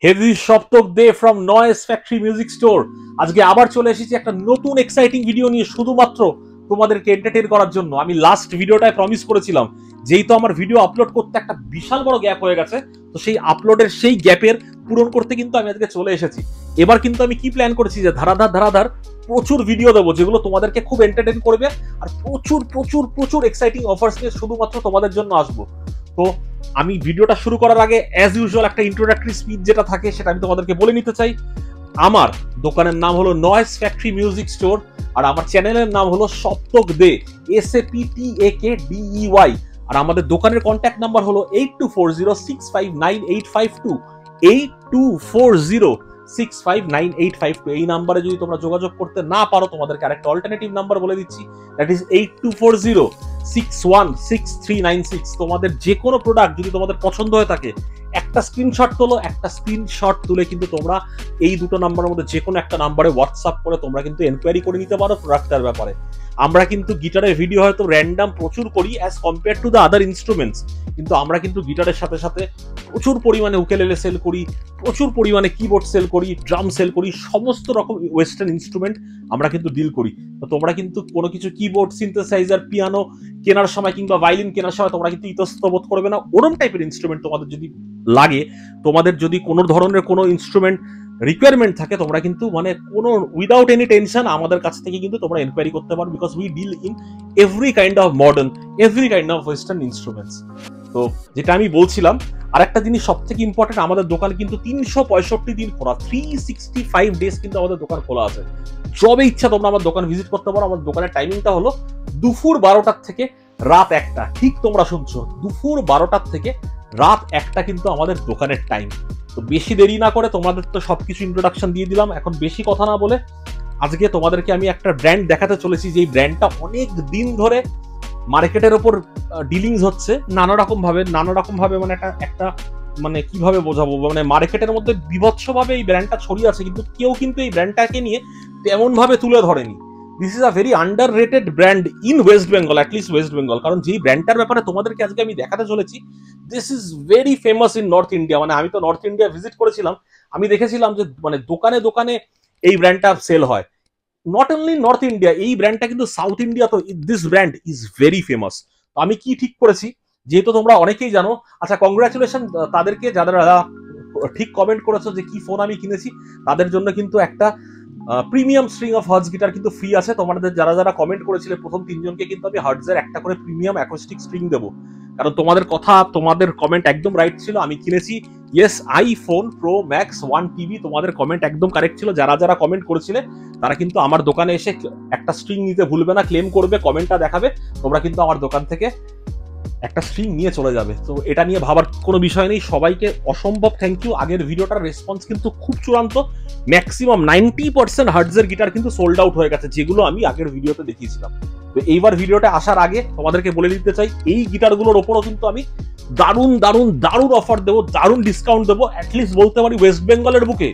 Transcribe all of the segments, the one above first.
Heavy সপ্তক দে from noise factory music store. আজকে আবার চলে এসেছি একটা নতুন এক্সাইটিং ভিডিও নিয়ে, শুধুমাত্র তোমাদেরকে এন্টারটেইন করার জন্য। আমি লাস্ট ভিডিওটায় প্রমিস করেছিলাম, যেই তো আমার ভিডিও আপলোড করতে একটা বিশাল বড় গ্যাপ হয়ে গেছে, তো সেই আপলোডের সেই গ্যাপের পূরণ করতে কিন্তু আমি আজকে চলে এসেছি। এবার কিন্তু আমি কি প্ল্যান করেছি যে ধারাধার প্রচুর ভিডিও দেবো, যেগুলো তোমাদেরকে খুব এন্টারটেইন করবে, আর প্রচুর প্রচুর প্রচুর এক্সাইটিং অফার্স নিয়ে শুধুমাত্র তোমাদের জন্য আসবো। তো আমি ভিডিওটা শুরু করার আগে অ্যাজ ইউজুয়াল একটা ইন্ট্রোডাক্টরি স্পিচ যেটা থাকে সেটা আমি তোমাদেরকে বলে নিতে চাই। আমার দোকানের নাম হলো নয়েজ ফ্যাক্টরি মিউজিক স্টোর, আর আমার চ্যানেলের নাম হলো সপ্তক দে, SAPTAKDEY। আর আমাদের দোকানের কন্ট্যাক্ট নাম্বার হলো 8240659852, 8240659852। এই নাম্বারে যদি তোমরা যোগাযোগ করতে না পারো, তোমাদেরকে আরেকটা অল্টারনেটিভ নাম্বার বলে দিচ্ছি, দ্যাট ইজ 8240616396। তোমাদের যে কোনো প্রোডাক্ট যদি তোমাদের পছন্দ হয়ে থাকে, একটা স্ক্রিনশট তোলো, একটা স্ক্রিনশট তুলে কিন্তু তোমরা এই দুটো নাম্বারের মধ্যে যে কোনো একটা নাম্বারে হোয়াটসঅ্যাপ করে তোমরা কিন্তু এনকোয়ারি করে নিতে পারো প্রোডাক্টের ব্যাপারে। আমরা কিন্তু গিটারের ভিডিও হয়তো র্যান্ডাম প্রচুর করি as compare to the other instruments, কিন্তু আমরা কিন্তু গিটারের সাথে সাথে প্রচুর পরিমাণে উকেলেলে সেল করি, প্রচুর পরিমাণে কিবোর্ড সেল করি, ড্রাম সেল করি, সমস্ত রকম ওয়েস্টার্ন ইনস্ট্রুমেন্ট আমরা কিন্তু ডিল করি। তো তোমরা কিন্তু কোনো কিছু কিবোর্ড, সিনথেসাইজার, পিয়ানো কেনার সময় কিংবা ভায়োলিন কেনার সময় তোমরা কিন্তু ইতস্তত বোধ করবে না। ওরম টাইপের ইনস্ট্রুমেন্ট তোমাদের যদি লাগে, তোমাদের যদি কোনো ধরনের কোনো ইনস্ট্রুমেন্ট রিকোয়ারমেন্ট থাকে, তোমরা কিন্তু মানে কোনো উইদাউট এনি টেনশন আমাদের কাছ থেকে কিন্তু তোমরা এনকোয়ারি করতে পারো, because we deal in every kind of modern, every kind of western instruments. তো যেটা আমি বলছিলাম, আর একটা জিনিস সব থেকে ইম্পর্টেন্ট, আমাদের দোকান কিন্তু 365 দিন খোলা, 365 ডেজ কিন্তু আমাদের দোকান খোলা আছে। যবে ইচ্ছা তোমরা আমার দোকান ভিজিট করতে পারো। আমার দোকানের টাইমিংটা হলো দুপুর 12টার থেকে রাত 1টা। ঠিক তোমরা শুনছো, দুপুর 12টার থেকে রাত 1টা কিন্তু আমাদের দোকানের টাইম। তো বেশি দেরি না করে, তোমাদের তো সবকিছু ইন্ট্রোডাকশন দিয়ে দিলাম, এখন বেশি কথা না বলে আজকে তোমাদেরকে আমি একটা ব্র্যান্ড দেখাতে চলেছি, যে ব্র্যান্ডটা অনেক দিন ধরে মার্কেটের ওপর ডিলিংস হচ্ছে নানা রকম ভাবে, মানে একটা মানে কিভাবে বোঝাবো, মানে মার্কেটের মধ্যে বিভৎসভাবে এই ব্র্যান্ডটা ছড়িয়ে আছে, কিন্তু কেউ কিন্তু এই ব্র্যান্ডটাকে নিয়ে তেমন ভাবে তুলে ধরেনি। This is a very under rated brand in West Bengal, at least West Bengal. কারণ যেই ব্র্যান্ডটার ব্যাপারে তোমাদেরকে আজকে আমি দেখাতে চলেছি, this is very famous in north India. মানে আমি তো নর্থ ইন্ডিয়া ভিজিট করেছিলাম, আমি দেখেছিলাম যে মানে দোকানে দোকানে এই ব্র্যান্ডটা সেল হয়। নট অনলি নর্থ ইন্ডিয়া, এই ব্র্যান্ডটা কিন্তু সাউথ ইন্ডিয়া, তো this brand is very famous. তো আমি কি ঠিক করেছি, যেহেতু তোমরা অনেকেই জানো, আচ্ছা কংগ্রাচুলেশন তাদেরকে যারা ঠিক কমেন্ট করেছো যে কি ফোন আমি কিনেছি, তাদের জন্য কিন্তু একটা premium string of hertz guitar কিন্তু ফ্রি আছে। তোমাদের যারা কমেন্ট করেছিলে প্রথম 3জনকে কিন্তু আমি হার্টজের একটা করে প্রিমিয়াম অ্যাকোস্টিক স্ট্রিং দেবো। কারণ তোমাদের কথা, তোমাদের কমেন্ট একদম রাইট ছিল। আমি কিনেছি yes iPhone pro max 1 TB, তোমাদের কমেন্ট একদম কারেক্ট ছিল। যারা কমেন্ট করেছিলে তারা কিন্তু আমার দোকানে এসে একটা স্ট্রিং নিতে ভুলবে না, ক্লেম করবে, কমেন্টটা দেখাবে, তোমরা কিন্তু আমার দোকান থেকে একটা স্ট্রিং নিয়ে চলে যাবে। তো এটা নিয়ে ভাবার কোনো বিষয় নেই। সবাইকে অসম্ভব থ্যাংক ইউ। আগের ভিডিওটার রেসপন্স কিন্তু খুব চূড়ান্ত, ম্যাক্সিমাম 90% হার্টজের গিটার কিন্তু সোল্ড আউট হয়ে গেছে, যেগুলো আমি আগের ভিডিওতে দেখিয়েছিলাম। তো এইবার ভিডিওটা আসার আগে তোমাদেরকে বলে দিতে চাই, এই গিটারগুলোর ওপরও কিন্তু আমি দারুণ অফার দেবো, দারুণ ডিসকাউন্ট দেবো। অ্যাটলিস্ট বলতে পারি ওয়েস্ট বেঙ্গলের বুকে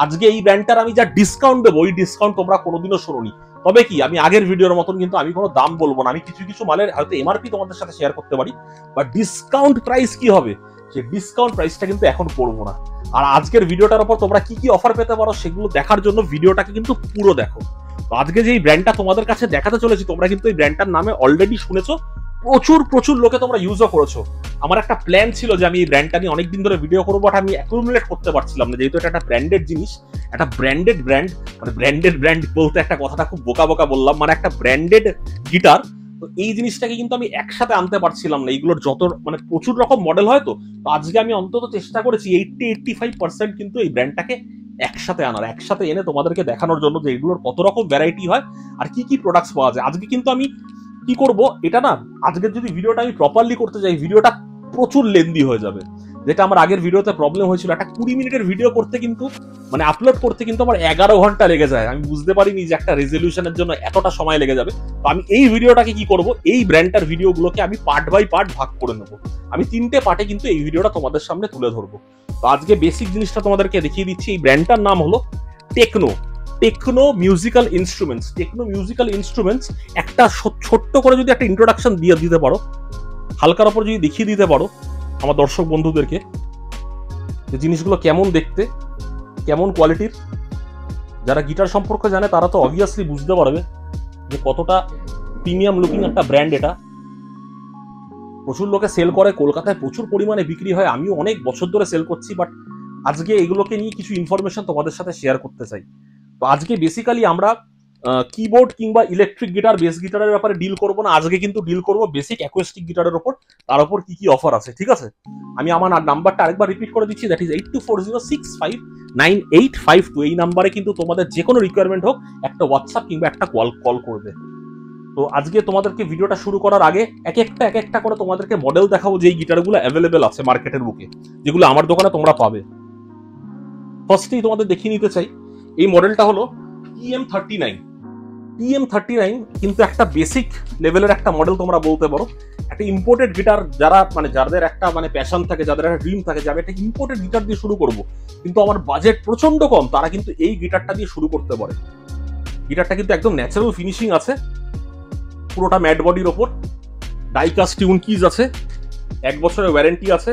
আজকে এই ব্র্যান্ডটার আমি যা ডিসকাউন্ট দেবো, ওই ডিসকাউন্ট তোমরা কোনোদিনও শোনোনি। তবে কি, আমি আগের ভিডিওর মতন কিন্তু আমি কোনো দাম বলবো না। আমি কিছু মালের হয়তো এমআরপি তোমাদের সাথে শেয়ার করতে পারি, বাট ডিসকাউন্ট প্রাইস কি হবে, সেই ডিসকাউন্ট প্রাইসটা কিন্তু এখন করবো না। আর আজকের ভিডিওটার উপর তোমরা কি অফার পেতে পারো সেগুলো দেখার জন্য ভিডিওটাকে কিন্তু পুরো দেখো। তো আজকে যে এই ব্র্যান্ডটা তোমাদের কাছে দেখাতে চলেছি, তোমরা কিন্তু এই ব্র্যান্ডটার নামে অলরেডি শুনেছো, প্রচুর লোকে তোমরা ইউজও করেছো। আমার একটা প্ল্যান ছিল যে আমি এই ব্র্যান্ডটা নিয়ে অনেকদিন ধরে ভিডিও করবো, বাট আমি অ্যাকুমুলেট করতে পারছিলাম না, যেহেতু এটা একটা ব্র্যান্ডেড জিনিস, একটা ব্র্যান্ডেড ব্র্যান্ড। মানে ব্র্যান্ড বলতে একটা কথাটা খুব বোকা বললাম, মানে একটা ব্র্যান্ডেড গিটার। তো এই জিনিসটাকে কিন্তু আমি একসাথে আনতে পারছিলাম না, এইগুলোর যত মানে প্রচুর রকম মডেল হয়। তো আজকে আমি অন্তত চেষ্টা করেছি 80-85% কিন্তু এই ব্র্যান্ডটাকে একসাথে আনার, একসাথে এনে তোমাদেরকে দেখানোর জন্য যে এগুলোর কত রকম ভ্যারাইটি হয় আর কি প্রোডাক্টস পাওয়া যায়। আজকে কিন্তু আমি কি করব, এটা না আজকের যদি ভিডিওটা আমি প্রপারলি করতে যাই, ভিডিওটা প্রচুর লেন্দি হয়ে যাবে। যেটা আমার আগের ভিডিওতে প্রবলেম হয়েছিল, একটা 20 মিনিটের ভিডিও করতে কিন্তু মানে আপলোড করতে কিন্তু আমার 11 ঘন্টা লেগে যায়। আমি বুঝতে পারিনি যে একটা রেজলিউশনের জন্য এতটা সময় লেগে যাবে। তো আমি এই ভিডিওটাকে কি করব, এই ব্র্যান্ডটার ভিডিওগুলোকে আমি পার্ট বাই পার্ট ভাগ করে নেবো। আমি 3টে পার্টে কিন্তু এই ভিডিওটা তোমাদের সামনে তুলে ধরবো। তো আজকে বেসিক জিনিসটা তোমাদেরকে দেখিয়ে দিচ্ছি। এই ব্র্যান্ডটার নাম হলো টেকনো মিউজিক্যাল ইনস্ট্রুমেন্টস। একটা ছোট্ট করে যদি একটা ইন্ট্রোডাকশন দিয়ে দিতে পারো, হালকার ওপর যদি দেখিয়ে দিতে পারো আমার দর্শক বন্ধুদেরকে, যে জিনিসগুলো কেমন দেখতে, কেমন কোয়ালিটির। যারা গিটার সম্পর্কে জানে তারা তো অবভিয়াসলি বুঝতে পারবে যে কতটা প্রিমিয়াম লুকিং একটা ব্র্যান্ড এটা। প্রচুর লোকে সেল করে, কলকাতায় প্রচুর পরিমাণে বিক্রি হয়, আমিও অনেক বছর ধরে সেল করছি। বাট আজকে এগুলোকে নিয়ে কিছু ইনফরমেশন তোমাদের সাথে শেয়ার করতে চাই। তো আজকে বেসিক্যালি আমরা কিবোর্ড কিংবা ইলেকট্রিক গিটার, বেস গিটারের ব্যাপারে ডিল করবো না, আজকে কিন্তু ডিল করবো বেসিক অ্যাকোস্টিক গিটারের ওপর, তার উপর কি কি অফার আছে। ঠিক আছে, আমি আমার নাম্বারটা আরেকবার রিপিট করে দিচ্ছি, দ্যাট ইজ 8240659852। এই নাম্বারে কিন্তু তোমাদের যে কোনো রিকোয়ারমেন্ট হোক একটা হোয়াটসঅ্যাপ কিংবা একটা কল করবে। তো আজকে তোমাদেরকে ভিডিওটা শুরু করার আগে এক একটা করে তোমাদেরকে মডেল দেখাবো যেই গিটারগুলো অ্যাভেলেবেল আছে মার্কেটের বুকে, যেগুলো আমার দোকানে তোমরা পাবে। ফার্স্টেই তোমাদের দেখিয়ে নিতে চাই, এই মডেলটা হলো TM39। TM39 কিন্তু একটা বেসিক লেভেলের একটা মডেল তোমরা বলতে পারো। একটা ইম্পোর্টেড গিটার, যারা যাদের একটা প্যাশন থাকে, যাদের একটা ড্রিম থাকে যে আমি একটা ইম্পোর্টেড গিটার দিয়ে শুরু করব, কিন্তু আমার বাজেট প্রচন্ড কম, তারা কিন্তু এই গিটারটা দিয়ে শুরু করতে পারে। গিটারটা কিন্তু একদম ন্যাচারাল ফিনিশিং আছে, পুরোটা ম্যাট বডির ওপর, ডাইকাস্ট টিউন কিজ আছে, 1 বছরের ওয়ারেন্টি আছে।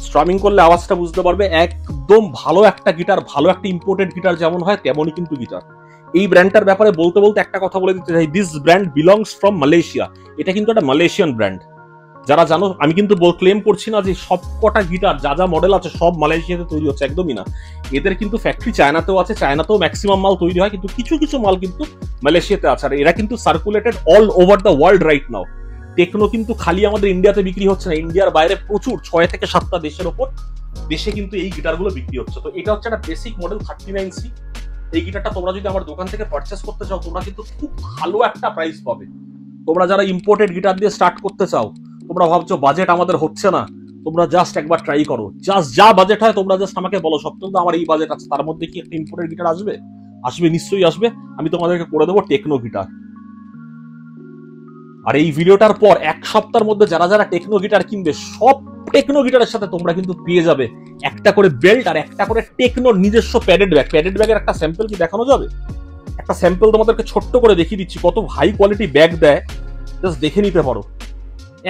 স্ট্রামিং করলে আওয়াজটা বুঝতে পারবে, একদম ভালো একটা গিটার, ভালো একটা ইম্পোর্টেড গিটার যেমন হয় তেমনই কিন্তু গিটার। এই ব্র্যান্ডটার ব্যাপারে বলতে একটা কথা বলে দিতে চাই, this brand belongs from Malaysia. এটা কিন্তু একটা মালয়েশিয়ান ব্র্যান্ড। যারা জানো, আমি কিন্তু ক্লেম করছি না যে সব কটা গিটার যা মডেল আছে সব মালয়েশিয়াতে তৈরি হচ্ছে, একদমই না। এদের কিন্তু ফ্যাক্টরি চায়নাতেও আছে, চায়নাতেও ম্যাক্সিমাম মাল তৈরি হয়, কিন্তু কিছু কিছু মাল কিন্তু মালয়েশিয়াতে আছে। আর এরা কিন্তু circulated all over the world right now. Techno কিন্তু খালি আমাদের ইন্ডিয়াতে বিক্রি হচ্ছে না, ইন্ডিয়ার বাইরে প্রচুর 6 থেকে 7টা দেশের ওপর দেশে কিন্তু এই গিটারগুলো বিক্রি হচ্ছে। তো এটা হচ্ছে একটা বেসিক মডেল 39C। এই গিটারটা তোমরা যদি আমার দোকান থেকে পারচেস করতে চাও, তোমরা কিন্তু খুব ভালো একটা প্রাইস পাবে। তোমরা যারা ইম্পোর্টেড গিটার দিয়ে স্টার্ট করতে চাও, তোমরা ভাবছো বাজেট আমাদের হচ্ছে না, তোমরা জাস্ট একবার ট্রাই করো। জাস্ট যা বাজেট হয় তোমরা জাস্ট আমাকে বলো, সপ্তাহ আমার এই বাজেট আছে, তার মধ্যে কি একটা ইম্পোর্টেড গিটার আসবে? আসবে, নিশ্চয়ই আসবে। আমি তোমাদেরকে করে দেবো টেকনো গিটার। আর এই ভিডিওটার পর 1 সপ্তাহের মধ্যে যারা যারা টেকনো গিটার কিনবে, সব টেকনো গিটারের সাথে তোমরা কিন্তু পেয়ে যাবে একটা করে বেল্ট আর একটা করে টেকনোর নিজস্ব প্যাডেড ব্যাগ। প্যাডেড ব্যাগের একটা স্যাম্পল কি দেখানো যাবে? একটা স্যাম্পল তোমাদেরকে ছোট্ট করে দেখিয়ে দিচ্ছি, কত হাই কোয়ালিটি ব্যাগ দেয়, জাস্ট দেখে নিতে পারো।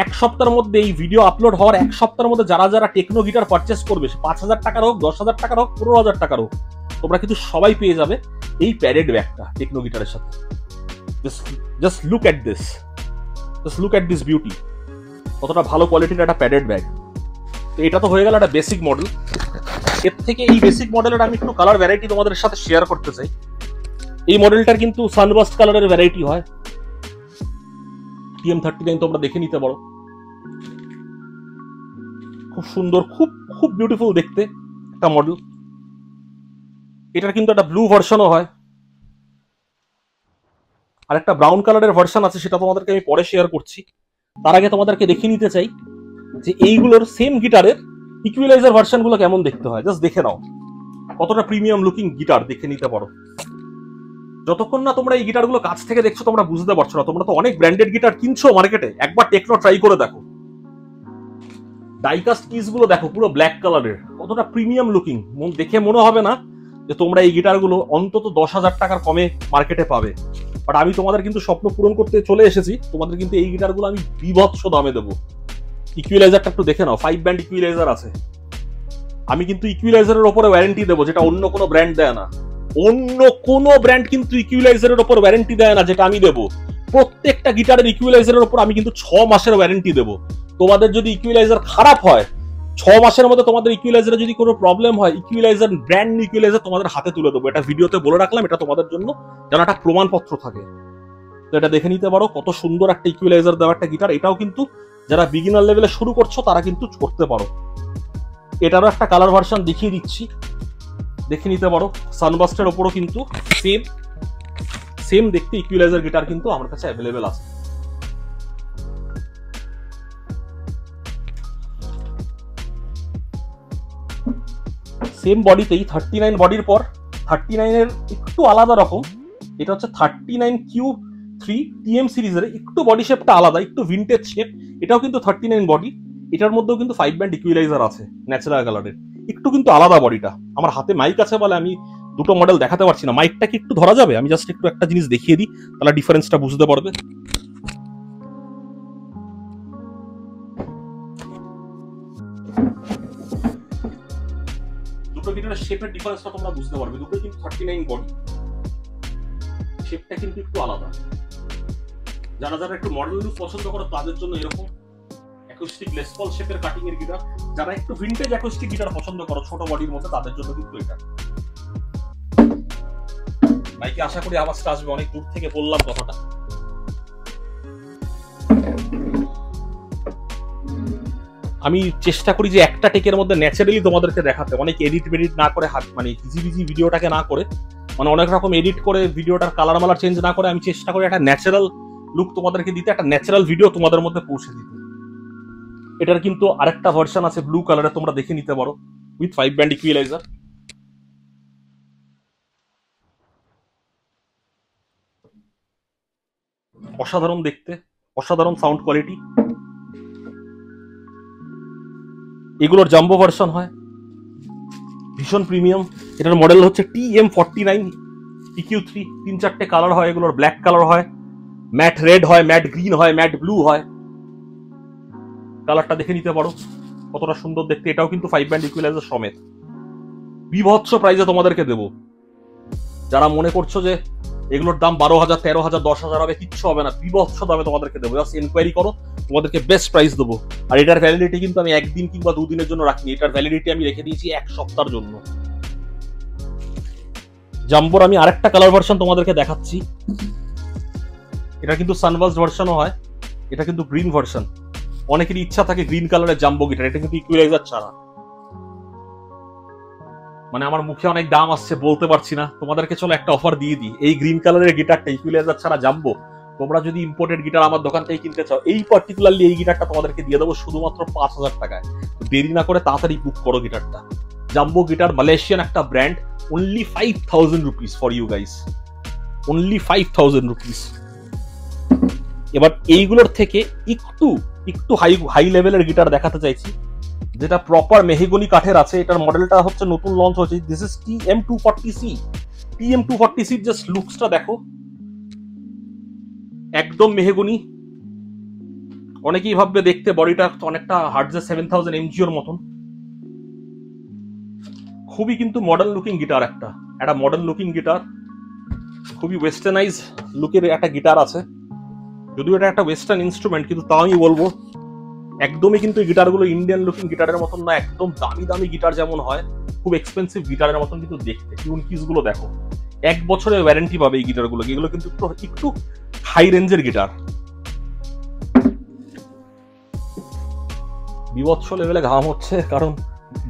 1 সপ্তাহের মধ্যে, এই ভিডিও আপলোড হওয়ার 1 সপ্তাহের মধ্যে যারা যারা টেকনো গিটার পারচেস করবে, 5,000 টাকার হোক, 10,000 টাকার হোক, 15,000 টাকার হোক, তোমরা কিন্তু সবাই পেয়ে যাবে এই প্যাডেড ব্যাগটা টেকনো গিটারের সাথে। Just look at this, just look at this beauty. কতটা ভালো কোয়ালিটির একটা প্যাডেড ব্যাগ। তো এটা তো হয়ে গেল একটা বেসিক মডেল। এর থেকে এই বেসিক মডেলের আমি একটু কালার ভ্যারাইটি তোমাদের সাথে শেয়ার করতে চাই। এই মডেলটার কিন্তু সানবাস্ট কালারের ভ্যারাইটি হয়। TM39 তোমরা দেখে নিতে পারো, খুব সুন্দর, খুব খুব বিউটিফুল দেখতে একটা মডেল। এটার কিন্তু একটা ব্লু ভার্সনও হয়, আর একটা ব্রাউন কালারের ভার্সন আছে, সেটা তোমাদেরকে আমি পরে শেয়ার করছি। তার আগে তোমাদেরকে দেখিয়ে নিতে চাই যে এইগুলোর সেম গিটারের ইকুয়ালাইজার ভার্সন গুলো কেমন দেখতে হয়। জাস্ট দেখে নাও, কতটা প্রিমিয়াম লুকিং গিটার, দেখে নিতে পারো। যতক্ষণ না তোমরা এই গিটারগুলো কাছ থেকে দেখছো তোমরা বুঝতে পারছো না। তোমরা তো অনেক ব্র্যান্ডেড গিটার কিনছো মার্কেটে, একবার টেকনো ট্রাই করে দেখো। ডাইকাস্ট কিস গুলো দেখো, পুরো ব্ল্যাক কালারের, কতটা প্রিমিয়াম লুকিং। দেখে মনে হবে না যে তোমরা এই গিটারগুলো অন্তত 10,000 টাকার কমে মার্কেটে পাবে। বাট আমি তোমাদের কিন্তু স্বপ্ন পূরণ করতে চলে এসেছি। তোমাদের কিন্তু এই গিটারগুলো আমি বিভৎস দামে দেবো। ইকুয়ালাইজারটা একটু দেখে নাও, 5 ব্যান্ড ইকুয়ালাইজার আছে। আমি কিন্তু ইকুয়ালাইজারের উপরে ওয়ারেন্টি দেবো, যেটা অন্য কোনো ব্র্যান্ড দেয় না। অন্য কোনো ব্র্যান্ড কিন্তু ইকুয়ালাইজারের উপর ওয়ারেন্টি দেয় না, যেটা আমি দেবো। প্রত্যেকটা গিটারের ইকুয়ালাইজারের উপর আমি কিন্তু 6 মাসের ওয়ারেন্টি দেবো। তোমাদের যদি ইকুয়ালাইজার খারাপ হয়, 6 মাসের মধ্যে তোমাদের ইকুয়ালাইজারে যদি কোনো প্রবলেম হয়, ইকুয়ালাইজার, ব্র্যান্ড নিউ ইকুয়ালাইজার তোমাদের হাতে তুলে দেবো। এটা ভিডিওতে বলে রাখলাম, এটা তোমাদের জন্য যেন একটা প্রমাণপত্র থাকে। তো এটা দেখে নিতে পারো, কত সুন্দর একটা ইকুয়ালাইজার দেওয়া একটা গিটার। এটাও কিন্তু যারা বিগিনার লেভেলে শুরু করছো তারা কিন্তু করতে পারো। এটারও একটা কালার ভার্সন দেখিয়ে দিচ্ছি, দেখে নিতে পারো। সানবাস্টের ওপরও কিন্তু সেম দেখতে ইকুয়ালাইজার গিটার কিন্তু আমার কাছে অ্যাভেলেবেল আছে। সেম বডিতেই 39 বডির পর 39 এর একটু আলাদা রকম, এটা হচ্ছে 39Q3 TM সিরিজের, একটু বডি শেপটা আলাদা, একটু ভিনটেজ শেপ। এটাও কিন্তু 39 বডি, এটার মধ্যেও কিন্তু 5 ব্যান্ড ইকুয়ালাইজার আছে ন্যাচারাল কালারের, একটু কিন্তু আলাদা বডিটা। আমার হাতে মাইক আছে বলে আমি দুটো মডেল দেখাতে পারছি না। মাইকটা কি একটু ধরা যাবে? আমি জাস্ট একটু একটা জিনিস দেখিয়ে দিই, তাহলে ডিফারেন্সটা বুঝতে পারবে। দুটো গিটারের শেপের ডিফারেন্সটা তোমরা বুঝতে পারবে। দুটো কিন্তু 39 বডি, শেপটা কিন্তু একটু আলাদা। যারা যারা একটু মডেল লুক পছন্দ করো তাদের জন্য এরকম অ্যাকুস্টিক লেস পল শেপের কাটিং এর গিটার, যারা একটু ভিনটেজ অ্যাকুস্টিক গিটার পছন্দ করো ছোট বডির মধ্যে তাদের জন্য কিন্তু এটা। মাইকে আশা করি আওয়াজটা আসবে, অনেক দূর থেকে বললাম কথাটা। আমি চেষ্টা করি যে একটা টেকের মধ্যে ন্যাচারালি তোমাদেরকে দেখাতে, অনেক এডিট মেডিট না করে, মানে হিজিবিজি ভিডিওটাকে না করে, মানে অনেক রকম এডিট করে ভিডিওটার কালার মালার চেঞ্জ না করে আমি চেষ্টা করি একটা ন্যাচারাল লুক তোমাদেরকে দিতে, একটা ন্যাচারাল ভিডিও তোমাদের মধ্যে পৌঁছে দিতে। এটার কিন্তু আরেকটা ভার্সন আছে ব্লু কালারে, তোমরা দেখে নিতে পারো উইথ 5 ব্যান্ড ইকুয়ালাইজার। অসাধারণ দেখতে, অসাধারণ সাউন্ড কোয়ালিটি। এগুলোর জাম্বো ভার্সন হয়, ভীষণ প্রিমিয়াম। এটার মডেল হচ্ছে TM49 EQ3। 3-4টে কালার হয় এগুলোর, ব্ল্যাক কালার হয়, ম্যাট রেড হয়, ম্যাট গ্রিন হয়, ম্যাট ব্লু হয়। কালারটা দেখে নিতে পারো কতটা সুন্দর দেখতে। এটাও কিন্তু 5 ব্যান্ড ইকুয়ালাইজার সমেত। বিভৎস প্রাইসে তোমাদেরকে দেবো। যারা মনে করছো যে এগুলোর দাম 12,000, 13,000, 10,000 হবে, কিচ্ছু হবে না, বিভৎস দামে তোমাদেরকে দেবো। জাস্ট এনকোয়ারি করো, তোমাদেরকে বেস্ট প্রাইস দেবো। আর এটার ভ্যালিডিটি কিন্তু আমি একদিন কিংবা 2 দিনের জন্য রাখিনি, এটার ভ্যালিডিটি আমি রেখে দিয়েছি 1 সপ্তাহের জন্য। জাম্বোর আমি আরেকটা কালার ভার্সন তোমাদেরকে দেখাচ্ছি। এটা কিন্তু সানবাস্ট ভার্সনও হয়, এটা কিন্তু গ্রিন ভার্সন। অনেকেরই ইচ্ছা থাকে গ্রিন কালারের জাম্বো গিটার, এটা কিন্তু ইকুয়ালাইজার ছাড়া। মানে আমার মুখে অনেক দাম আসছে, বলতে পারছি না তোমাদেরকে, চলো একটা অফার দিয়ে দিই। এই গ্রিন কালারের গিটারটা ইকুয়ালাইজার ছাড়া জাম্বো, তোমরা যদি ইম্পোর্টেড গিটার আমার দোকান থেকে কিনতে চাও, এই পার্টিকুলারলি এই গিটারটা তোমাদেরকে দিয়ে দেবো শুধুমাত্র 5,000 টাকায়। দেরি না করে তাড়াতাড়ি বুক করো গিটারটা। জাম্বো গিটার, মালয়েশিয়ান একটা brand, only 5,000 rupees for you guys, only 5,000 rupees। এবার এইগুলোর থেকে একটু হাই লেভেলের গিটার দেখাতে চাইছি, যেটা প্রপার মেহগনি কাঠের আছে। এটার মডেলটা হচ্ছে নতুন লঞ্চ হয়েছে, this is TM240C। TM240C just লুকসটা দেখো, একদম মেহগনি। অনেকেই ভাববে দেখতে বডিটা অনেকটা হার্টজের 7000 MG-র মতন, খুবই কিন্তু মডার্ন লুকিং গিটার। একটা মডার্ন লুকিং গিটার, খুবই ওয়েস্টার্নাইজ লুকের একটা গিটার আছে। যদিও এটা একটা ওয়েস্টার্ন ইনস্ট্রুমেন্ট, কিন্তু তাও আমি বলবো একদমই কিন্তু এই গিটারগুলো ইন্ডিয়ান লুকিং গিটারের মতন না। একদম দামি দামি গিটার যেমন হয়, খুব এক্সপেন্সিভ গিটারের মতন কিন্তু দেখতে। টিউন কিস গুলো দেখো, 1 বছরের ওয়ারেন্টি পাবে এই গিটারগুলো। এগুলো কিন্তু একটু হাই রেঞ্জের গিটার। বিভৎস লেভেলে ঘাম হচ্ছে, কারণ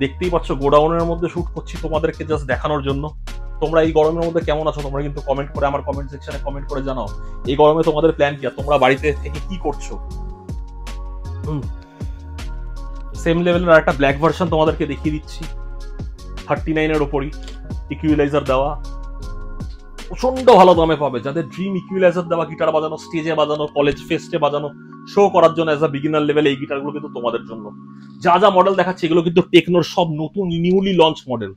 দেখতেই পাচ্ছ গোডাউনের মধ্যে শুট করছি তোমাদেরকে জাস্ট দেখানোর জন্য। তোমরা এই গরমের মধ্যে কেমন আছো তোমরা কিন্তু কমেন্ট করে আমার কমেন্ট সেকশনে কমেন্ট করে জানাও। এই গরমে তোমাদের প্ল্যান কি, আর তোমরা বাড়িতে থেকে কি করছো। সেম লেভেলের আর একটা ব্ল্যাক ভার্সন তোমাদেরকে দেখিয়ে দিচ্ছি, 39-এর ওপরই ইকুয়ালাইজার দেওয়া, প্রচন্ড ভালো দামে পাবে। যাদের ড্রিম ইকুয়ালাইজার দেওয়া গিটার বাজানো, স্টেজে বাজানো, কলেজ ফেস্টে বাজানো, শো করার জন্য অ্যাজ আ বিগিনার লেভেলে এই গিটারগুলো কিন্তু তোমাদের জন্য। যা যা মডেল দেখাচ্ছে এগুলো কিন্তু টেকনোর সব নতুন নিউলি লঞ্চ মডেল।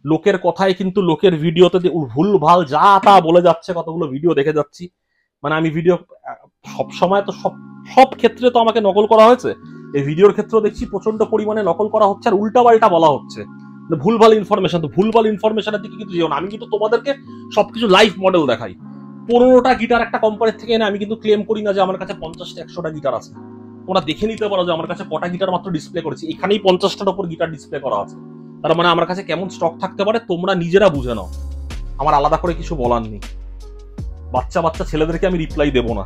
লোকের কথায় কিন্তু, লোকের ভিডিওতে ভুল ভাল যা তা বলে যাচ্ছে, কতগুলো ভিডিও দেখে যাচ্ছি। মানে আমি ভিডিও সব সময় তো সব ক্ষেত্রে তো আমাকে নকল করা হয়েছে, এই ভিডিওর ক্ষেত্রেও দেখছি প্রচন্ড পরিমাণে নকল করা হচ্ছে, আর উল্টাপাল্টা বলা হচ্ছে, ভুলভাল ইনফরমেশন। তো ভুলভাল ইনফরমেশনের দিকে কিন্তু যেও না। আমি কিন্তু তোমাদেরকে সবকিছু লাইভ মডেল দেখাই। 15টা গিটার একটা কোম্পানির থেকে এনে আমি কিন্তু ক্লেম করি না যে আমার কাছে 50টা 100টা গিটার আছে। তোমরা দেখে নিতে পারো যে আমার কাছে কটা গিটার মাত্র ডিসপ্লে করেছি। এখানেই 50টার উপর গিটার ডিসপ্লে করা আছে। তার মানে আমার কাছে কেমন স্টক থাকতে পারে তোমরা নিজেরা বুঝে নাও, আমার আলাদা করে কিছু বলার নেই। বাচ্চা ছেলেদেরকে আমি রিপ্লাই দেবো না,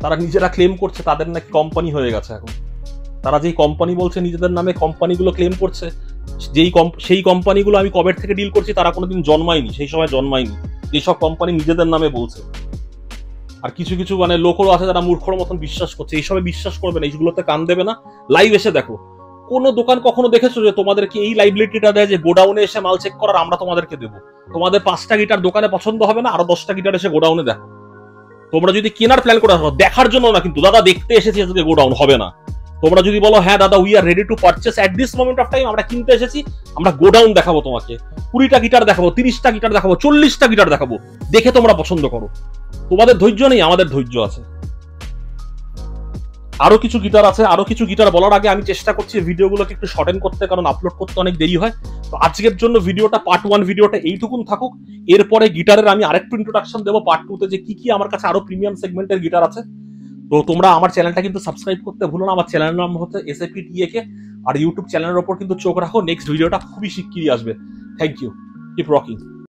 তারা নিজেরা ক্লেম করছে তাদের নাকি কোম্পানি হয়ে গেছে এখন। তারা যেই কোম্পানি বলছে নিজেদের নামে, কোম্পানিগুলো ক্লেম করছে, সেই কোম্পানিগুলো আমি কবে থেকে ডিল করছি তারা কোনোদিন জন্মায়নি, সেই সময় জন্মায়নি যেসব কোম্পানি নিজেদের নামে বলছে। আর কিছু কিছু মানে লোকও আছে যারা মূর্খর মতন বিশ্বাস করছে। এইসবে বিশ্বাস করবে না, এইগুলোতে কান দেবে না। লাইভ এসে দেখো, কোন দোকান কখনো দেখেছো যে তোমাদেরকে এই লাইবিলিটিটা দেয় যে গোডাউনে এসে মাল চেক করার, আমরা তোমাদেরকে দেবো। তোমাদের 5টা গিটার দোকানে পছন্দ হবে না, আরো 10টা গিটার এসে গোডাউনে দেখো। তোমরা যদি কেনার প্ল্যান করে আসো, দেখার জন্য না কিন্তু, দাদা দেখতে এসেছি আজকে গোডাউন, হবে না। তোমরা যদি বলো হ্যাঁ দাদা we are ready to purchase at this moment of time, আমরা কিনতে এসেছি, আমরা গোডাউন দেখাবো তোমাকে, 20টা গিটার দেখাবো, 30টা গিটার দেখাবো, 40টা গিটার দেখাবো, দেখে তোমরা পছন্দ করো। তোমাদের ধৈর্য নেই, আমাদের ধৈর্য আছে। আরো কিছু গিটার আছে, আরো কিছু গিটার বলার আগে আমি চেষ্টা করছি ভিডিওগুলোকে একটু শর্টেন করতে, কারণ আপলোড করতে অনেক দেরি হয়। তো আজকের জন্য ভিডিওটা পার্ট 1 ভিডিওটা এইটুকুন থাকুক। এরপরে গিটারের আমি আরেকটু ইন্ট্রোডাকশন দেবো পার্ট 2 তে, যে কি কি আমার কাছে আরো প্রিমিয়াম সেগমেন্টের গিটার আছে। তো তোমরা আমার চ্যানেলটা কিন্তু সাবস্ক্রাইব করতে ভুলো না। আমার চ্যানেলের নাম হচ্ছে এসএপি টিএকে, আর ইউটিউব চ্যানেলের ওপর কিন্তু চোখ রাখো, নেক্সট ভিডিওটা খুবই শিগগিরই আসবে। Thank you, keep rocking.